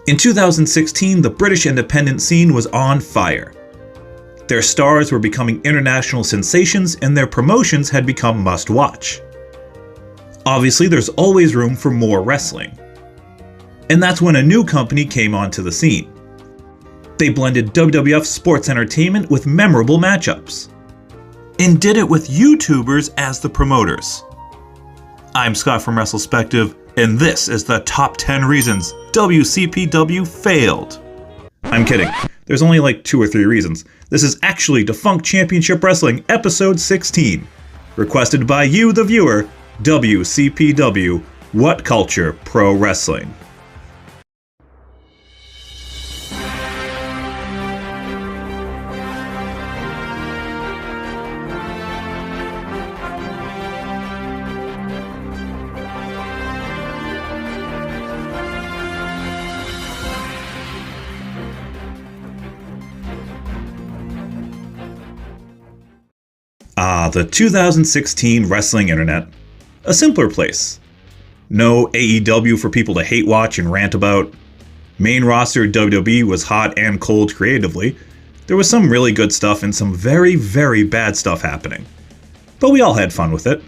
In 2016, the British independent scene was on fire. Their stars were becoming international sensations and their promotions had become must-watch. Obviously, there's always room for more wrestling. And that's when a new company came onto the scene. They blended WWF sports entertainment with memorable matchups, and did it with YouTubers as the promoters. I'm Scott from WrestleSpective, and this is the top 10 reasons WCPW failed. I'm kidding. There's only like 2 or 3 reasons. This is actually Defunct Championship Wrestling episode 16, requested by you, the viewer, WCPW, WhatCulture Pro Wrestling. The 2016 wrestling internet. A simpler place. No AEW for people to hate watch and rant about. Main roster WWE was hot and cold creatively. There was some really good stuff and some very, very bad stuff happening. But we all had fun with it.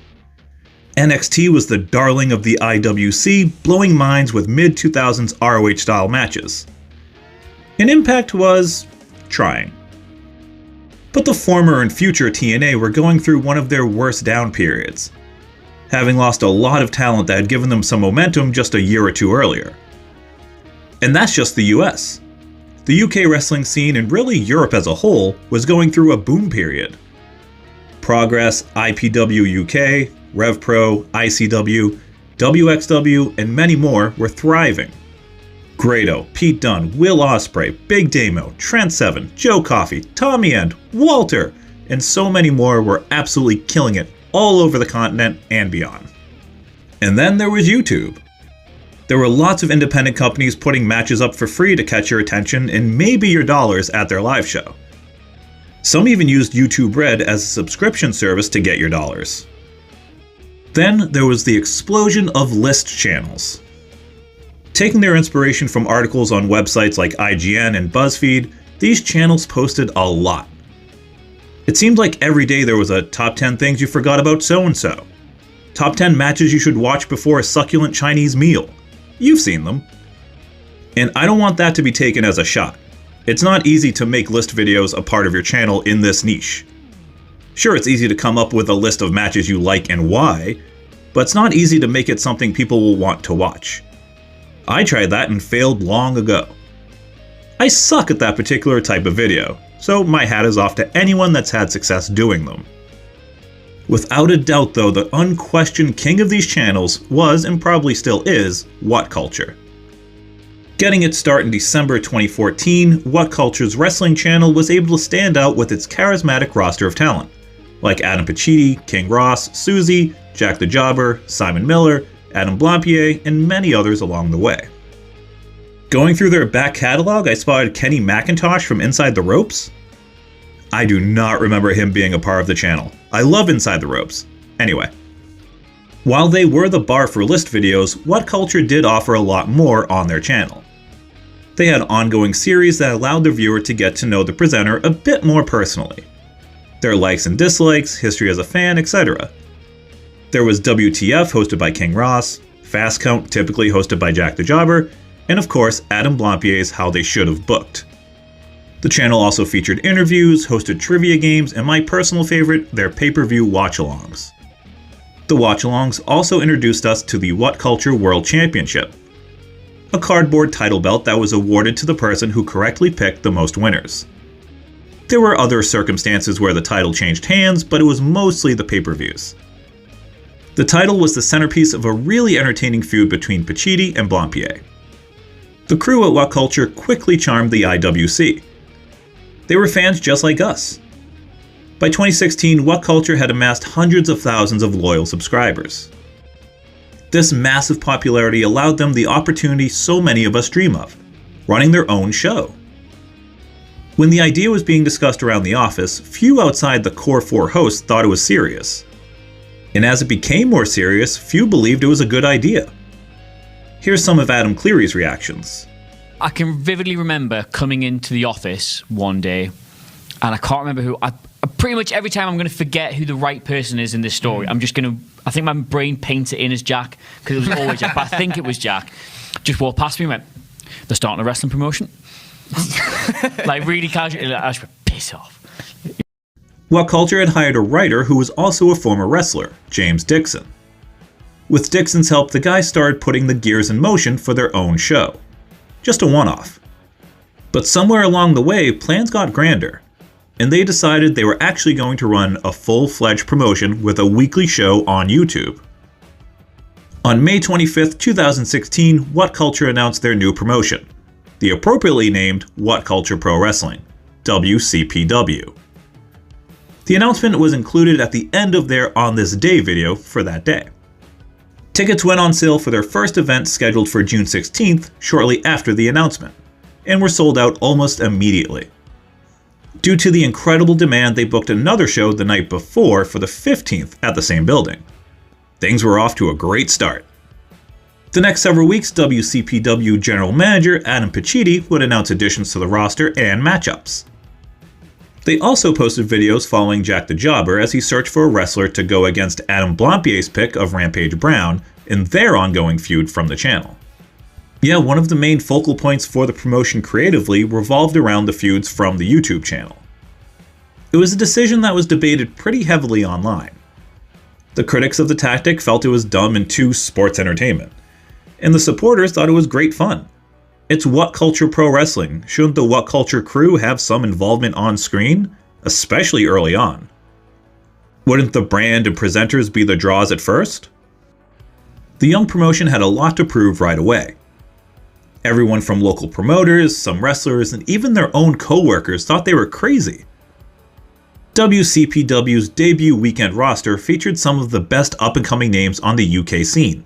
NXT was the darling of the IWC, blowing minds with mid-2000s ROH style matches. And Impact was trying. But the former and future TNA were going through one of their worst down periods, having lost a lot of talent that had given them some momentum just a year or 2 earlier. And that's just the US. The UK wrestling scene, and really Europe as a whole, was going through a boom period. Progress, IPW UK, RevPro, ICW, WXW, and many more were thriving. Grado, Pete Dunne, Will Ospreay, Big Damo, Trent Seven, Joe Coffey, Tommy End, Walter, and so many more were absolutely killing it all over the continent and beyond. And then there was YouTube. There were lots of independent companies putting matches up for free to catch your attention and maybe your dollars at their live show. Some even used YouTube Red as a subscription service to get your dollars. Then there was the explosion of list channels. Taking their inspiration from articles on websites like IGN and BuzzFeed, these channels posted a lot. It seemed like every day there was a top 10 things you forgot about so-and-so. Top 10 matches you should watch before a succulent Chinese meal. You've seen them. And I don't want that to be taken as a shot. It's not easy to make list videos a part of your channel in this niche. Sure, it's easy to come up with a list of matches you like and why, but it's not easy to make it something people will want to watch. I tried that and failed long ago. I suck at that particular type of video, so my hat is off to anyone that's had success doing them. Without a doubt though, the unquestioned king of these channels was, and probably still is, WhatCulture. Getting its start in December 2014, WhatCulture's wrestling channel was able to stand out with its charismatic roster of talent, like Adam Pacitti, King Ross, Susie, Jack the Jobber, Simon Miller, Adam Blampier, and many others along the way. Going through their back catalog, I spotted Kenny McIntosh from Inside the Ropes. I do not remember him being a part of the channel. I love Inside the Ropes. Anyway. While they were the bar for list videos, WhatCulture did offer a lot more on their channel. They had ongoing series that allowed the viewer to get to know the presenter a bit more personally. Their likes and dislikes, history as a fan, etc. There was WTF hosted by King Ross, Fast Count typically hosted by Jack the Jobber, and of course Adam Blampier's How They Should Have Booked. The channel also featured interviews, hosted trivia games, and my personal favorite, their pay-per-view watch-alongs. The watch-alongs also introduced us to the WhatCulture World Championship, a cardboard title belt that was awarded to the person who correctly picked the most winners. There were other circumstances where the title changed hands, but it was mostly the pay-per-views. The title was the centerpiece of a really entertaining feud between Pacitti and Blampier. The crew at WhatCulture quickly charmed the IWC. They were fans just like us. By 2016, WhatCulture had amassed hundreds of thousands of loyal subscribers. This massive popularity allowed them the opportunity so many of us dream of, running their own show. When the idea was being discussed around the office, few outside the core 4 hosts thought it was serious. And as it became more serious, few believed it was a good idea. Here's some of Adam Cleary's reactions. I can vividly remember coming into the office one day, and I can't remember who. I pretty much every time I'm going to forget who the right person is in this story. I'm just going to, I think my brain paints it in as Jack, because it was always Jack, but I think it was Jack. Just walked past me and went, they're starting a wrestling promotion. Like really casually, I just went, piss off. WhatCulture had hired a writer who was also a former wrestler, James Dixon. With Dixon's help, the guys started putting the gears in motion for their own show. Just a one-off. But somewhere along the way, plans got grander, and they decided they were actually going to run a full-fledged promotion with a weekly show on YouTube. On May 25th, 2016, WhatCulture announced their new promotion, the appropriately named WhatCulture Pro Wrestling, WCPW. The announcement was included at the end of their On This Day video for that day. Tickets went on sale for their first event scheduled for June 16th, shortly after the announcement, and were sold out almost immediately. Due to the incredible demand, they booked another show the night before for the 15th at the same building. Things were off to a great start. The next several weeks, WCPW General Manager Adam Pacitti would announce additions to the roster and matchups. They also posted videos following Jack the Jobber as he searched for a wrestler to go against Adam Blampier's pick of Rampage Brown in their ongoing feud from the channel. Yeah, one of the main focal points for the promotion creatively revolved around the feuds from the YouTube channel. It was a decision that was debated pretty heavily online. The critics of the tactic felt it was dumb and too sports entertainment, and the supporters thought it was great fun. It's WhatCulture Pro Wrestling. Shouldn't the WhatCulture crew have some involvement on screen, especially early on? Wouldn't the brand and presenters be the draws at first? The young promotion had a lot to prove right away. Everyone from local promoters, some wrestlers, and even their own co-workers thought they were crazy. WCPW's debut weekend roster featured some of the best up-and-coming names on the UK scene.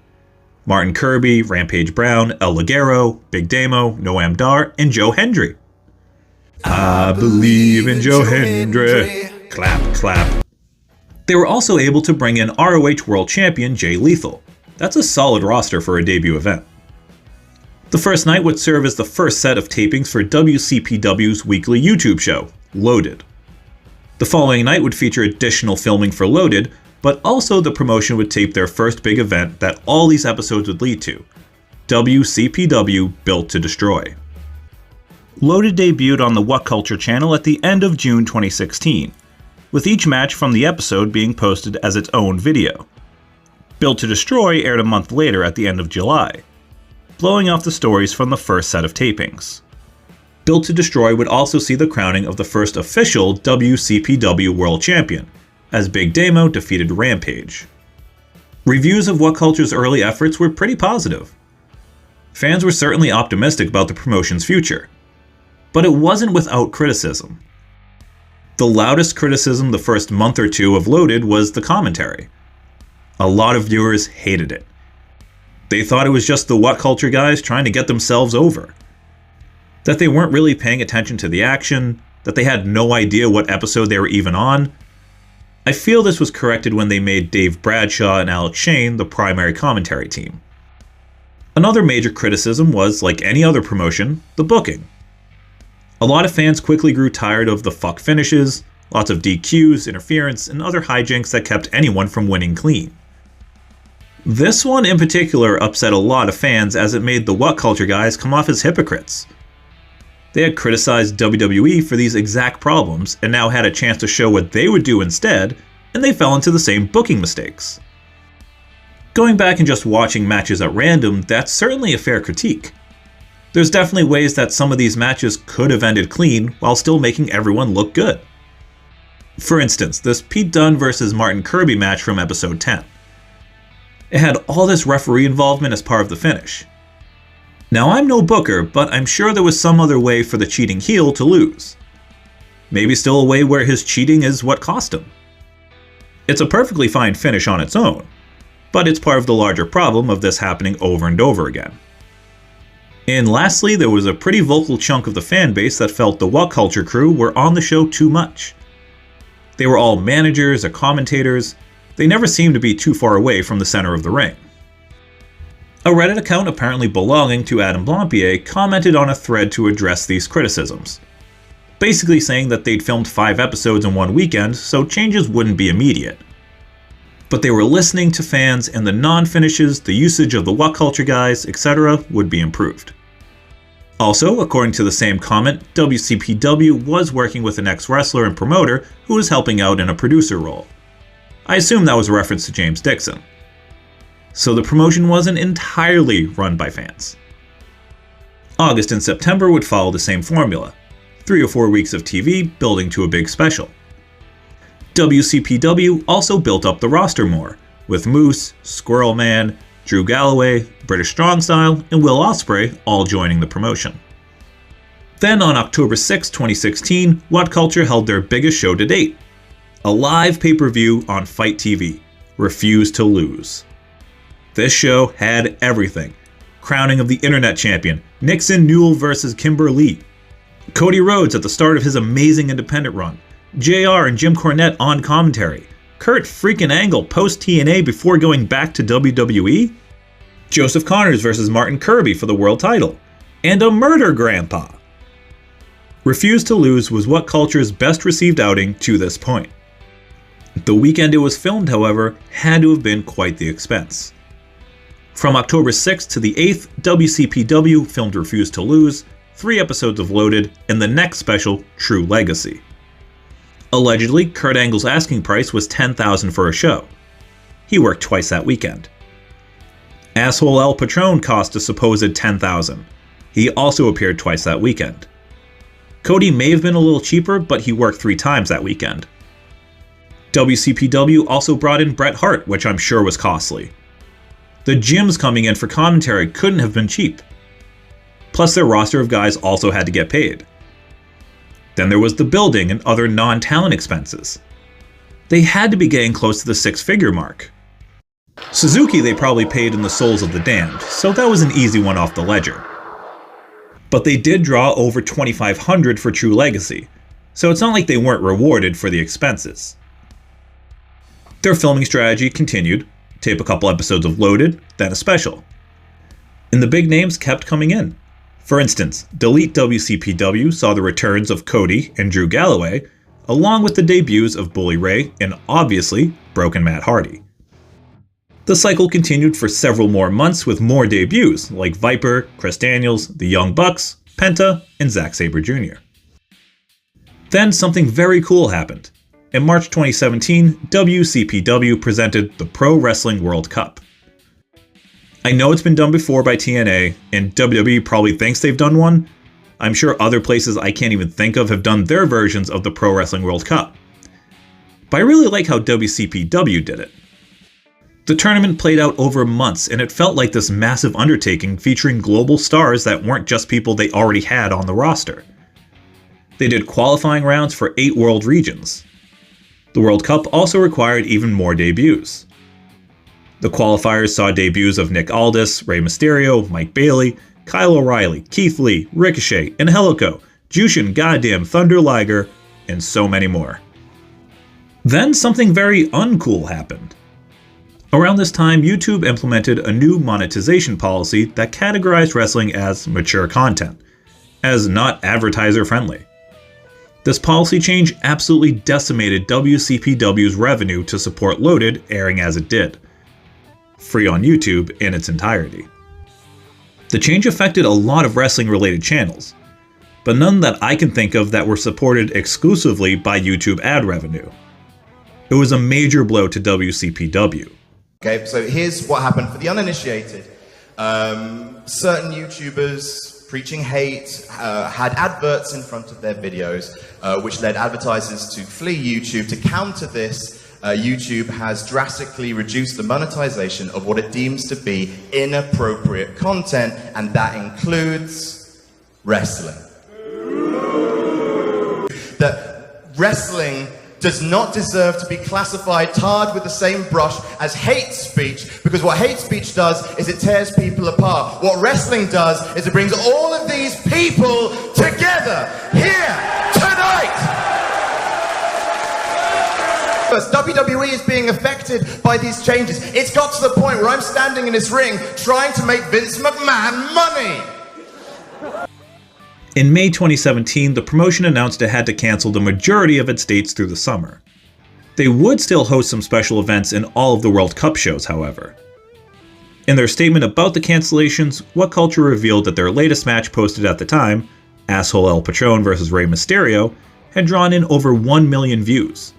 Martin Kirby, Rampage Brown, El Ligero, Big Damo, Noam Dar, and Joe Hendry. I believe in Joe Hendry. Clap, clap. They were also able to bring in ROH World Champion Jay Lethal. That's a solid roster for a debut event. The first night would serve as the first set of tapings for WCPW's weekly YouTube show, Loaded. The following night would feature additional filming for Loaded, but also the promotion would tape their first big event that all these episodes would lead to, WCPW Built to Destroy. Loaded debuted on the WhatCulture channel at the end of June 2016, with each match from the episode being posted as its own video. Built to Destroy aired a month later at the end of July, blowing off the stories from the first set of tapings. Built to Destroy would also see the crowning of the first official WCPW World Champion, as Big Damo defeated Rampage. Reviews of WhatCulture's early efforts were pretty positive. Fans were certainly optimistic about the promotion's future, but it wasn't without criticism. The loudest criticism the first month or two of Loaded was the commentary. A lot of viewers hated it. They thought it was just the WhatCulture guys trying to get themselves over. That they weren't really paying attention to the action, that they had no idea what episode they were even on. I feel this was corrected when they made Dave Bradshaw and Alex Shane the primary commentary team. Another major criticism was, like any other promotion, the booking. A lot of fans quickly grew tired of the fuck finishes, lots of DQs, interference, and other hijinks that kept anyone from winning clean. This one in particular upset a lot of fans as it made the WhatCulture guys come off as hypocrites. They had criticized WWE for these exact problems and now had a chance to show what they would do instead, and they fell into the same booking mistakes. Going back and just watching matches at random, that's certainly a fair critique. There's definitely ways that some of these matches could have ended clean while still making everyone look good. For instance, this Pete Dunne vs. Martin Kirby match from episode 10. It had all this referee involvement as part of the finish. Now, I'm no booker, but I'm sure there was some other way for the cheating heel to lose. Maybe still a way where his cheating is what cost him. It's a perfectly fine finish on its own, but it's part of the larger problem of this happening over and over again. And lastly, there was a pretty vocal chunk of the fan base that felt the WhatCulture crew were on the show too much. They were all managers or commentators. They never seemed to be too far away from the center of the ring. A Reddit account apparently belonging to Adam Blampied commented on a thread to address these criticisms, basically saying that they'd filmed 5 episodes in one weekend, so changes wouldn't be immediate. But they were listening to fans, and the non-finishes, the usage of the WhatCulture guys, etc. would be improved. Also, according to the same comment, WCPW was working with an ex-wrestler and promoter who was helping out in a producer role. I assume that was a reference to James Dixon. So the promotion wasn't entirely run by fans. August and September would follow the same formula. 3 or 4 weeks of TV building to a big special. WCPW also built up the roster more, with Moose, Squirrel Man, Drew Galloway, British Strong Style, and Will Ospreay all joining the promotion. Then on October 6, 2016, WhatCulture held their biggest show to date. A live pay-per-view on Fight TV, Refuse to Lose. This show had everything. Crowning of the Internet Champion, Nixon Newell vs. Kimber Lee, Cody Rhodes at the start of his amazing independent run, JR and Jim Cornette on commentary, Kurt freaking Angle post-TNA before going back to WWE, Joseph Connors vs. Martin Kirby for the world title, and a murder grandpa. Refuse to Lose was WhatCulture's best received outing to this point. The weekend it was filmed, however, had to have been quite the expense. From October 6th to the 8th, WCPW filmed Refuse to Lose, 3 episodes of Loaded, and the next special, True Legacy. Allegedly, Kurt Angle's asking price was $10,000 for a show. He worked twice that weekend. Asshole El Patron cost a supposed $10,000. He also appeared twice that weekend. Cody may have been a little cheaper, but he worked 3 times that weekend. WCPW also brought in Bret Hart, which I'm sure was costly. The gyms coming in for commentary couldn't have been cheap. Plus their roster of guys also had to get paid. Then there was the building and other non-talent expenses. They had to be getting close to the 6-figure mark. Suzuki they probably paid in the souls of the damned, so that was an easy one off the ledger. But they did draw over $2,500 for True Legacy, so it's not like they weren't rewarded for the expenses. Their filming strategy continued, tape a couple episodes of Loaded, then a special. And the big names kept coming in. For instance, Delete WCPW saw the returns of Cody and Drew Galloway, along with the debuts of Bully Ray and, obviously, Broken Matt Hardy. The cycle continued for several more months with more debuts, like Viper, Chris Daniels, the Young Bucks, Penta, and Zack Sabre Jr. Then something very cool happened. In March 2017, WCPW presented the Pro Wrestling World Cup. I know it's been done before by TNA, and WWE probably thinks they've done one. I'm sure other places I can't even think of have done their versions of the Pro Wrestling World Cup. But I really like how WCPW did it. The tournament played out over months, and it felt like this massive undertaking featuring global stars that weren't just people they already had on the roster. They did qualifying rounds for 8 world regions. The World Cup also required even more debuts. The qualifiers saw debuts of Nick Aldis, Rey Mysterio, Mike Bailey, Kyle O'Reilly, Keith Lee, Ricochet, Angelico, Jushin Goddamn Thunder Liger, and so many more. Then something very uncool happened. Around this time, YouTube implemented a new monetization policy that categorized wrestling as mature content, as not advertiser friendly. This policy change absolutely decimated WCPW's revenue to support Loaded airing as it did. Free on YouTube in its entirety. The change affected a lot of wrestling-related channels, but none that I can think of that were supported exclusively by YouTube ad revenue. It was a major blow to WCPW. Okay, so here's what happened for the uninitiated. Certain YouTubers preaching hate had adverts in front of their videos, which led advertisers to flee YouTube. To counter this, YouTube has drastically reduced the monetization of what it deems to be inappropriate content, and that includes wrestling. That wrestling does not deserve to be classified, tarred with the same brush as hate speech, because what hate speech does is it tears people apart. What wrestling does is it brings all of these people together here tonight. WWE is being affected by these changes. It's got to the point where I'm standing in this ring trying to make Vince McMahon money. In May 2017, the promotion announced it had to cancel the majority of its dates through the summer. They would still host some special events in all of the World Cup shows, however. In their statement about the cancellations, WhatCulture revealed that their latest match posted at the time, Asshole El Patron vs. Rey Mysterio, had drawn in over 1 million views.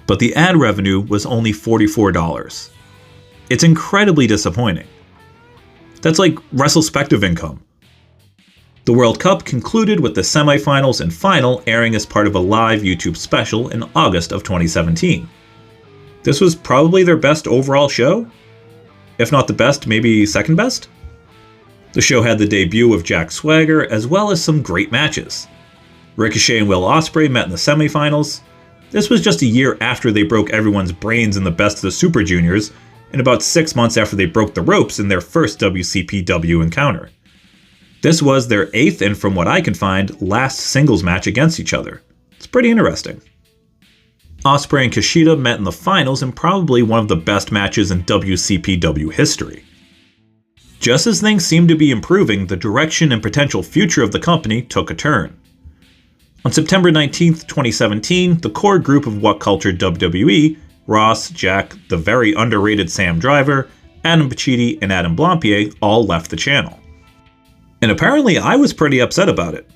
But the ad revenue was only $44. It's incredibly disappointing. That's like WrestleSpective income. The World Cup concluded with the semifinals and final airing as part of a live YouTube special in August of 2017. This was probably their best overall show? If not the best, maybe second best? The show had the debut of Jack Swagger, as well as some great matches. Ricochet and Will Ospreay met in the semifinals. This was just a year after they broke everyone's brains in the Best of the Super Juniors, and about 6 months after they broke the ropes in their first WCPW encounter. This was their 8th and, from what I can find, last singles match against each other. It's pretty interesting. Ospreay and Kushida met in the finals in probably one of the best matches in WCPW history. Just as things seemed to be improving, the direction and potential future of the company took a turn. On September 19, 2017, the core group of WhatCulture WWE, Ross, Jack, the very underrated Sam Driver, Adam Pacitti, and Adam Blampied all left the channel. And apparently I was pretty upset about it.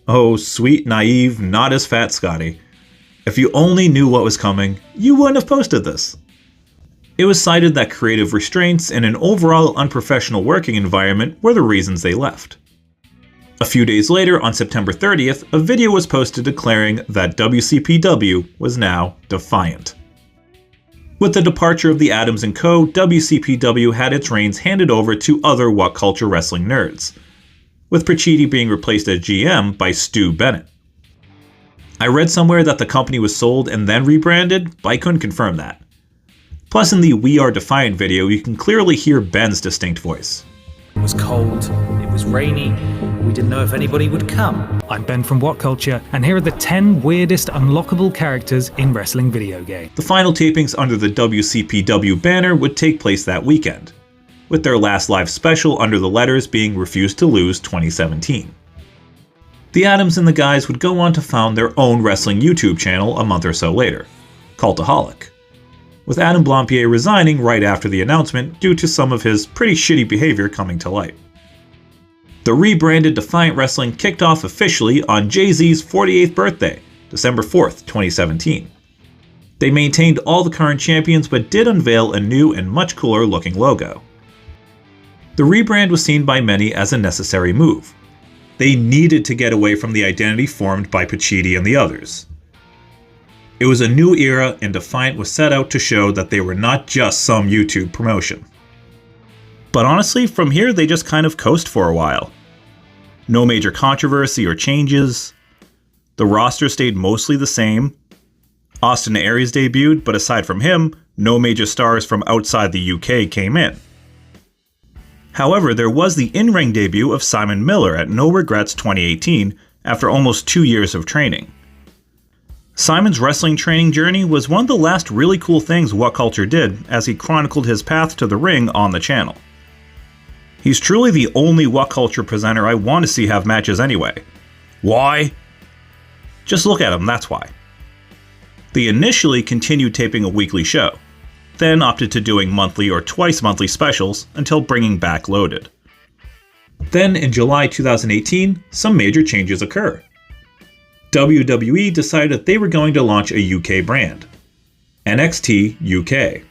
Oh, sweet, naive, not as fat Scotty. If you only knew what was coming, you wouldn't have posted this. It was cited that creative restraints and an overall unprofessional working environment were the reasons they left. A few days later, on September 30th, a video was posted declaring that WCPW was now Defiant. With the departure of the Adams & Co., WCPW had its reins handed over to other WhatCulture Wrestling nerds, with Pacitti being replaced as GM by Stu Bennett. I read somewhere that the company was sold and then rebranded, but I couldn't confirm that. Plus, in the We Are Defiant video, you can clearly hear Ben's distinct voice. It was cold, it was rainy, we didn't know if anybody would come. I'm Ben from WhatCulture, and here are the 10 weirdest unlockable characters in wrestling video games. The final tapings under the WCPW banner would take place that weekend, with their last live special under the letters being Refuse to Lose 2017. The Adams and the guys would go on to found their own wrestling YouTube channel a month or so later, Cultaholic, with Adam Blampied resigning right after the announcement due to some of his pretty shitty behavior coming to light. The rebranded Defiant Wrestling kicked off officially on Jay-Z's 48th birthday, December 4th, 2017. They maintained all the current champions but did unveil a new and much cooler looking logo. The rebrand was seen by many as a necessary move. They needed to get away from the identity formed by Pacitti and the others. It was a new era, and Defiant was set out to show that they were not just some YouTube promotion. But honestly, from here they just kind of coast for a while. No major controversy or changes. The roster stayed mostly the same. Austin Aries debuted, but aside from him, no major stars from outside the UK came in. However, there was the in-ring debut of Simon Miller at No Regrets 2018 after almost 2 years of training. Simon's wrestling training journey was one of the last really cool things WhatCulture did as he chronicled his path to the ring on the channel. He's truly the only WhatCulture presenter I want to see have matches anyway. Why? Just look at him, that's why. They initially continued taping a weekly show, then opted to doing monthly or twice monthly specials until bringing back Loaded. Then in July 2018, some major changes occur. WWE decided that they were going to launch a UK brand, NXT UK.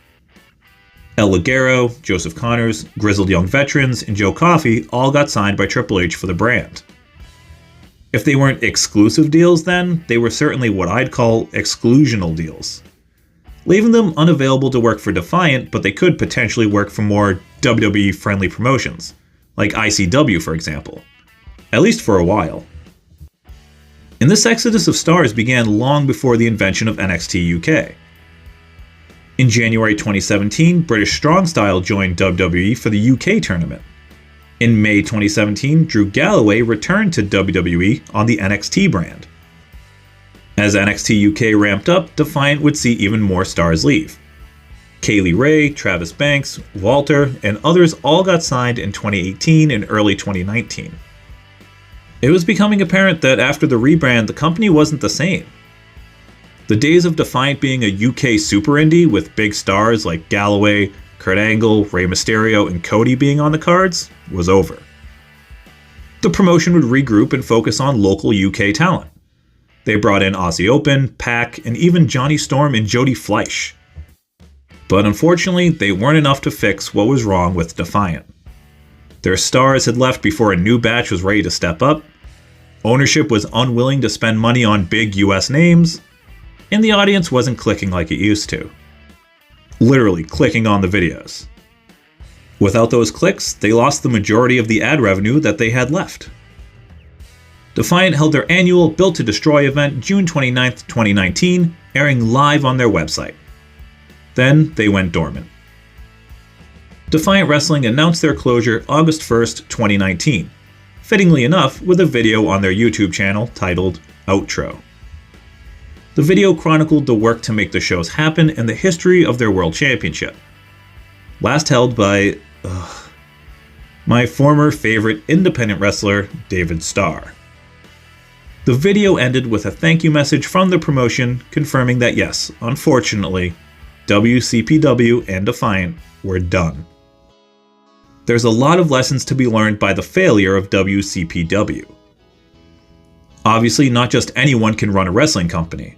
El Ligero, Joseph Connors, Grizzled Young Veterans, and Joe Coffey all got signed by Triple H for the brand. If they weren't exclusive deals then, they were certainly what I'd call exclusional deals, leaving them unavailable to work for Defiant, but they could potentially work for more WWE-friendly promotions, like ICW for example, at least for a while. And this exodus of stars began long before the invention of NXT UK. In January 2017, British Strong Style joined WWE for the UK tournament. In May 2017, Drew Galloway returned to WWE on the NXT brand. As NXT UK ramped up, Defiant would see even more stars leave. Kaylee Ray, Travis Banks, Walter, and others all got signed in 2018 and early 2019. It was becoming apparent that after the rebrand, the company wasn't the same. The days of Defiant being a UK super indie with big stars like Galloway, Kurt Angle, Rey Mysterio, and Cody being on the cards was over. The promotion would regroup and focus on local UK talent. They brought in Aussie Open, Pac, and even Johnny Storm and Jody Fleisch. But unfortunately, they weren't enough to fix what was wrong with Defiant. Their stars had left before a new batch was ready to step up, ownership was unwilling to spend money on big US names, and the audience wasn't clicking like it used to. Literally clicking on the videos. Without those clicks, they lost the majority of the ad revenue that they had left. Defiant held their annual Built to Destroy event June 29, 2019, airing live on their website. Then they went dormant. Defiant Wrestling announced their closure August 1st, 2019, fittingly enough with a video on their YouTube channel titled Outro. The video chronicled the work to make the shows happen and the history of their World Championship. Last held by my former favorite independent wrestler, David Starr. The video ended with a thank you message from the promotion confirming that yes, unfortunately, WCPW and Defiant were done. There's a lot of lessons to be learned by the failure of WCPW. Obviously, not just anyone can run a wrestling company.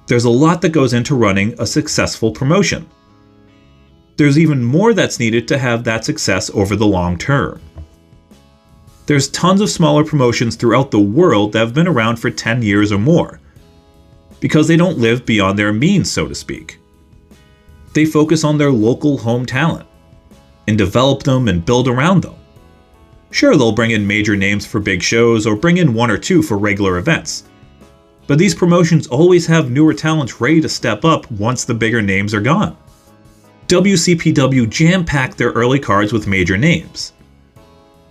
There's a lot that goes into running a successful promotion. There's even more that's needed to have that success over the long term. There's tons of smaller promotions throughout the world that have been around for 10 years or more, because they don't live beyond their means, so to speak. They focus on their local home talent, and develop them and build around them. Sure, they'll bring in major names for big shows or bring in one or two for regular events, but these promotions always have newer talents ready to step up once the bigger names are gone. WCPW jam-packed their early cards with major names.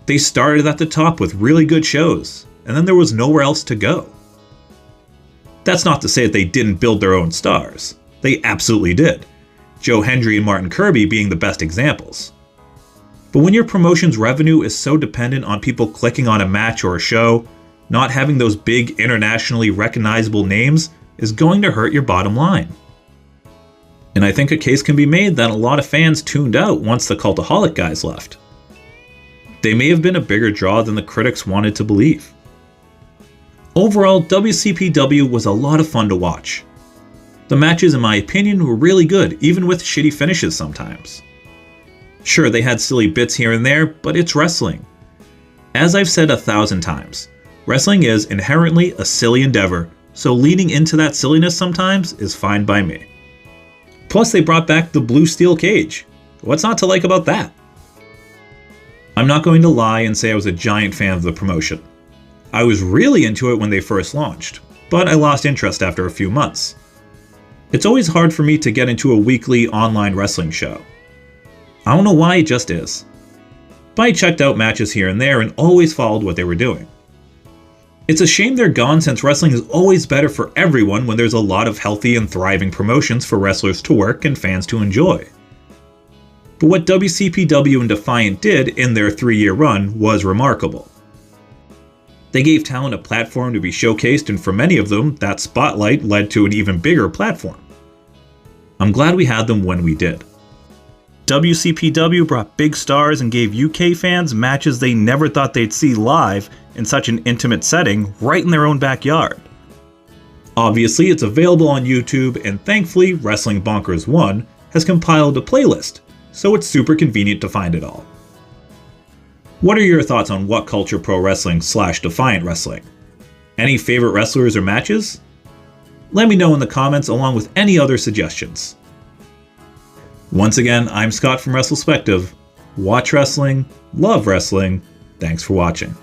They started at the top with really good shows, and then there was nowhere else to go. That's not to say that they didn't build their own stars. They absolutely did. Joe Hendry and Martin Kirby being the best examples. But when your promotion's revenue is so dependent on people clicking on a match or a show, not having those big internationally recognizable names is going to hurt your bottom line. And I think a case can be made that a lot of fans tuned out once the Cultaholic guys left. They may have been a bigger draw than the critics wanted to believe. Overall, WCPW was a lot of fun to watch. The matches, in my opinion, were really good, even with shitty finishes sometimes. Sure, they had silly bits here and there, but it's wrestling. As I've said 1,000 times, wrestling is inherently a silly endeavor, so leaning into that silliness sometimes is fine by me. Plus, they brought back the blue steel cage. What's not to like about that? I'm not going to lie and say I was a giant fan of the promotion. I was really into it when they first launched, but I lost interest after a few months. It's always hard for me to get into a weekly online wrestling show. I don't know why, it just is. But I checked out matches here and there and always followed what they were doing. It's a shame they're gone since wrestling is always better for everyone when there's a lot of healthy and thriving promotions for wrestlers to work and fans to enjoy. But what WCPW and Defiant did in their 3-year run was remarkable. They gave talent a platform to be showcased, and for many of them, that spotlight led to an even bigger platform. I'm glad we had them when we did. WCPW brought big stars and gave UK fans matches they never thought they'd see live in such an intimate setting right in their own backyard. Obviously, it's available on YouTube, and thankfully, Wrestling Bonkers 1 has compiled a playlist, so it's super convenient to find it all. What are your thoughts on WhatCulture Pro Wrestling / Defiant Wrestling? Any favorite wrestlers or matches? Let me know in the comments along with any other suggestions. Once again, I'm Scott from WrestleSpective. Watch wrestling, love wrestling. Thanks for watching.